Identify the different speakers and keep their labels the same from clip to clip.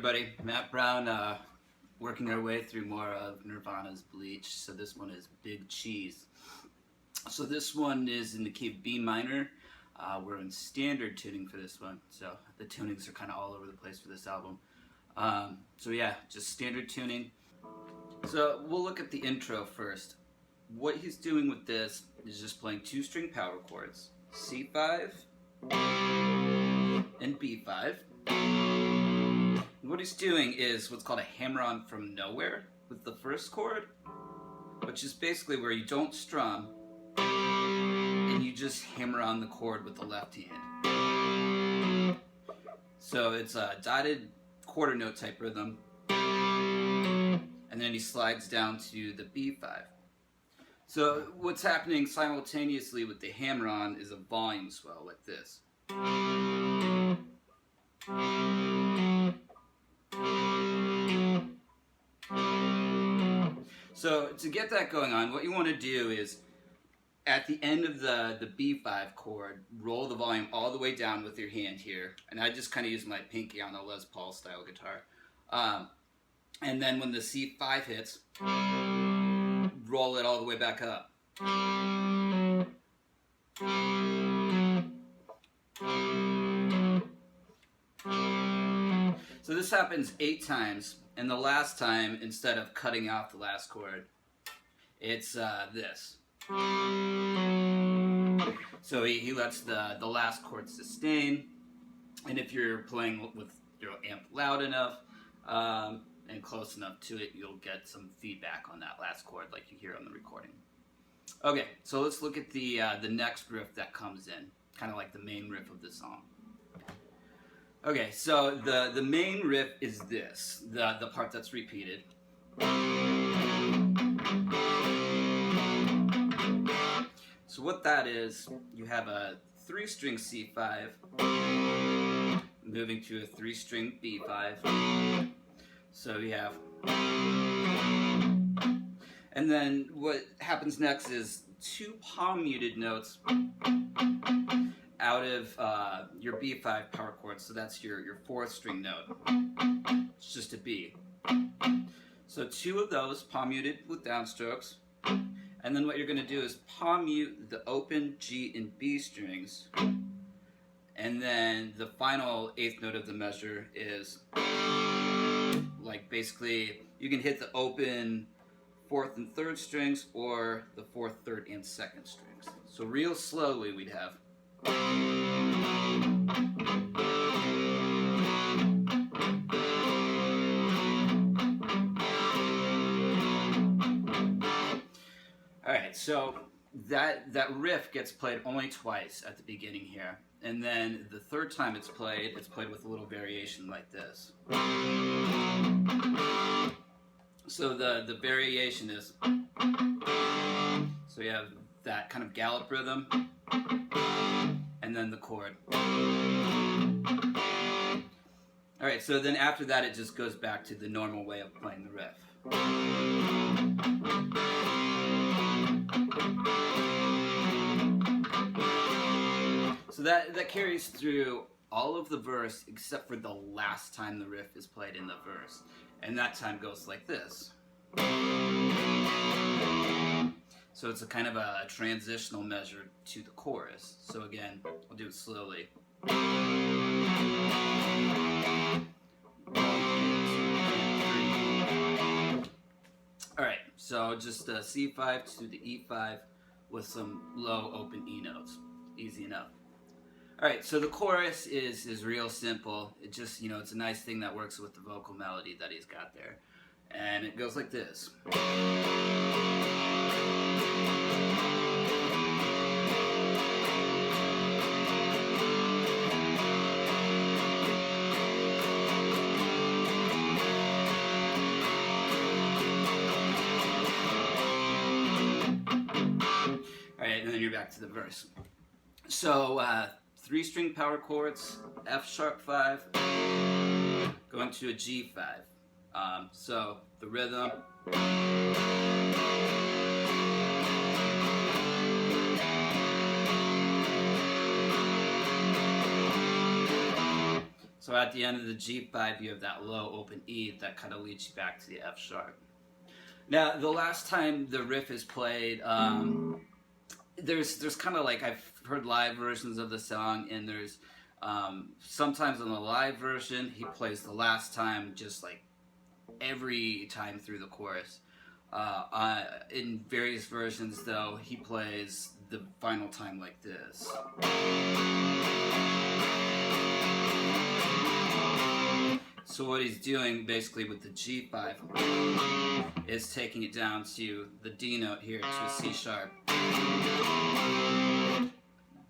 Speaker 1: everybody, Matt Brown, working our way through more of Nirvana's Bleach. So this one is Big Cheese. So this one is in the key of B minor. We're in standard tuning for this one, so the tunings are kind of all over the place for this album. So yeah, just standard tuning. So we'll look at the intro first. What he's doing with this is just playing 2-string power chords, C5 and B5. And what he's doing is what's called a hammer-on from nowhere with the first chord, which is basically where you don't strum and you just hammer on the chord with the left hand. So it's a dotted quarter note type rhythm, and then he slides down to the B5. So what's happening simultaneously with the hammer-on is a volume swell like this. So to get that going on, what you want to do is at the end of the B5 chord, roll the volume all the way down with your hand here. And I just kind of use my pinky on a Les Paul style guitar. And then when the C5 hits, roll it all the way back up. So this happens 8 times, and the last time, instead of cutting off the last chord, it's this. So he lets the last chord sustain, and if you're playing with your amp loud enough and close enough to it, you'll get some feedback on that last chord like you hear on the recording. Okay, so let's look at the next riff that comes in, kind of like the main riff of the song. Okay, so the main riff is this, the part that's repeated. So what that is, you have a 3-string C5 moving to a 3-string B5. So you have, and then what happens next is 2 palm muted notes out of your B5 power chord, so that's your 4th string note. It's just a B. So 2 of those palm muted with downstrokes, and then what you're going to do is palm mute the open G and B strings, and then the final 8th note of the measure is like basically you can hit the open 4th and 3rd strings or the 4th, 3rd, and 2nd strings. So real slowly we'd have. Alright, so that riff gets played only twice at the beginning here, and then the 3rd time it's played with a little variation like this. So the variation is, so you have that kind of gallop rhythm, and then the chord. Alright, so then after that it just goes back to the normal way of playing the riff. So that carries through all of the verse except for the last time the riff is played in the verse. And that time goes like this. So it's a kind of a transitional measure to the chorus. So again, I'll do it slowly. Alright, so just a C5 to the E5 with some low open E notes. Easy enough. Alright, so the chorus is real simple. It just, it's a nice thing that works with the vocal melody that he's got there. And it goes like this. Alright, and then you're back to the verse. So, 3-string power chords, F sharp 5, going to a G5. So the rhythm. So at the end of the G5, you have that low open E that kind of leads you back to the F sharp. Now, the last time the riff is played, there's kind of like, I've heard live versions of the song, and there's sometimes on the live version, he plays the last time just like every time through the chorus. In various versions, though, he plays the final time like this. So what he's doing basically with the G5 is taking it down to the D note here to a C sharp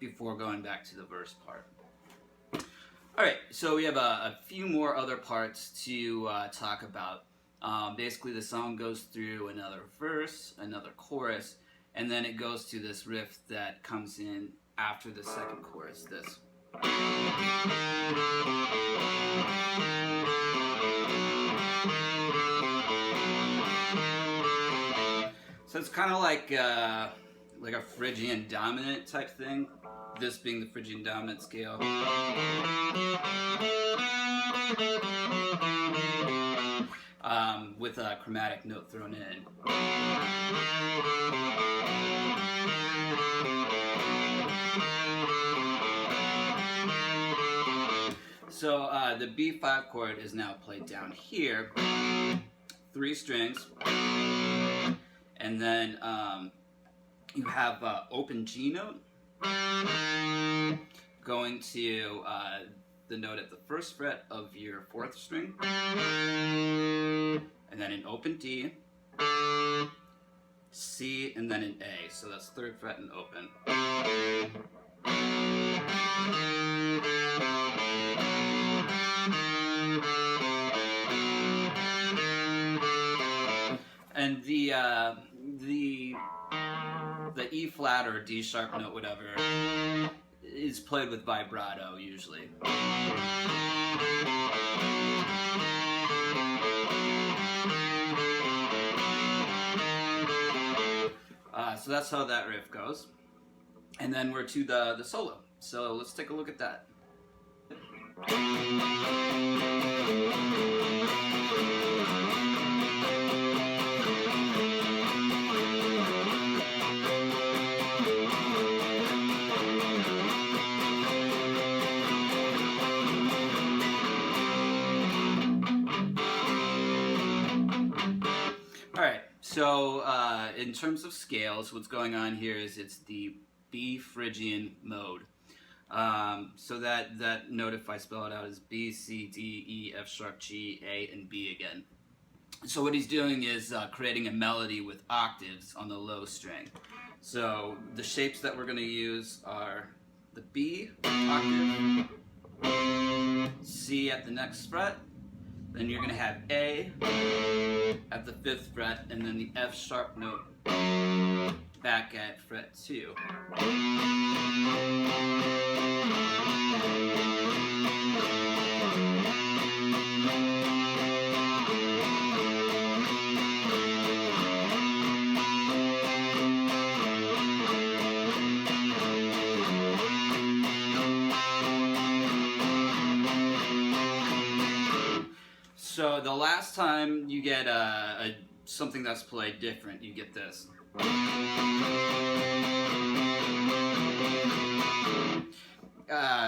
Speaker 1: before going back to the verse part. Alright, so we have a few more other parts to talk about. Basically the song goes through another verse, another chorus, and then it goes to this riff that comes in after the second chorus, this. So it's kind of like a Phrygian dominant type thing, this being the Phrygian dominant scale. With a chromatic note thrown in. So the B5 chord is now played down here, 3 strings, and then you have open G note going to the note at the 1st fret of your 4th string, and then an open D, C, and then an A. So that's 3rd fret and open. And the E flat or D sharp note, whatever, is played with vibrato usually. So that's how that riff goes. And then we're to the solo. So let's take a look at that. So in terms of scales, what's going on here is it's the B Phrygian mode. So that note, if I spell it out, is B, C, D, E, F sharp, G, A, and B again. So what he's doing is creating a melody with octaves on the low string. So the shapes that we're going to use are the B octave, C at the next fret, then you're going to have A at the 5th fret, and then the F sharp note back at fret 2. So the last time you get something that's played different, you get this.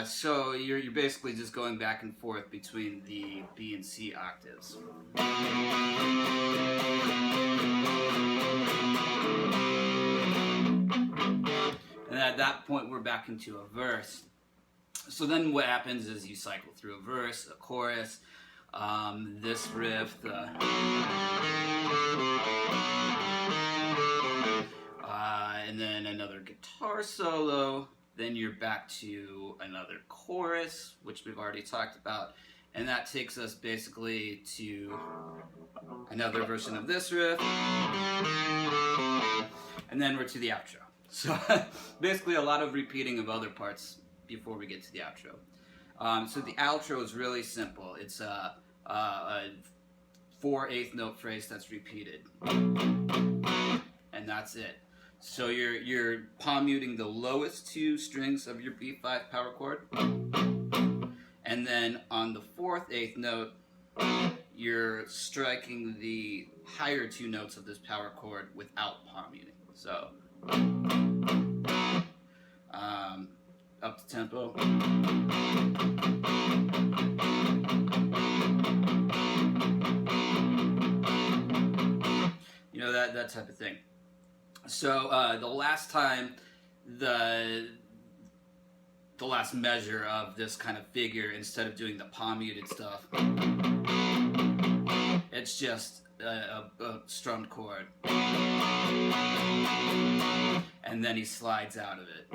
Speaker 1: So you're basically just going back and forth between the B and C octaves. And at that point we're back into a verse. So then what happens is you cycle through a verse, a chorus, this riff, and then another guitar solo, then you're back to another chorus, which we've already talked about, and that takes us basically to another version of this riff, and then we're to the outro. So basically a lot of repeating of other parts before we get to the outro. So the outro is really simple. It's a 4/8 note phrase that's repeated, and that's it. So you're palm muting the lowest 2 strings of your B5 power chord, and And then on the 4th eighth note, you're striking the higher 2 notes of this power chord without palm muting. So, up the tempo. You know, that type of thing. So the last time, the last measure of this kind of figure, instead of doing the palm muted stuff, it's just a strummed chord, and then he slides out of it.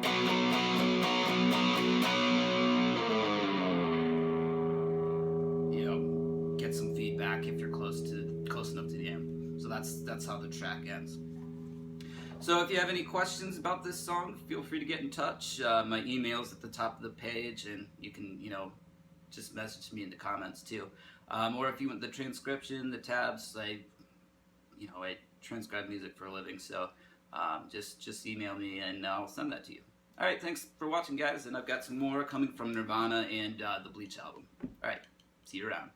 Speaker 1: You know, get some feedback if you're close enough to the end. So that's how the track ends. So if you have any questions about this song, feel free to get in touch. My email's at the top of the page, and you can, you know, just message me in the comments too. Or if you want the transcription, the tabs, I transcribe music for a living, so just email me and I'll send that to you. Alright, thanks for watching, guys, and I've got some more coming from Nirvana and the Bleach album. Alright, see you around.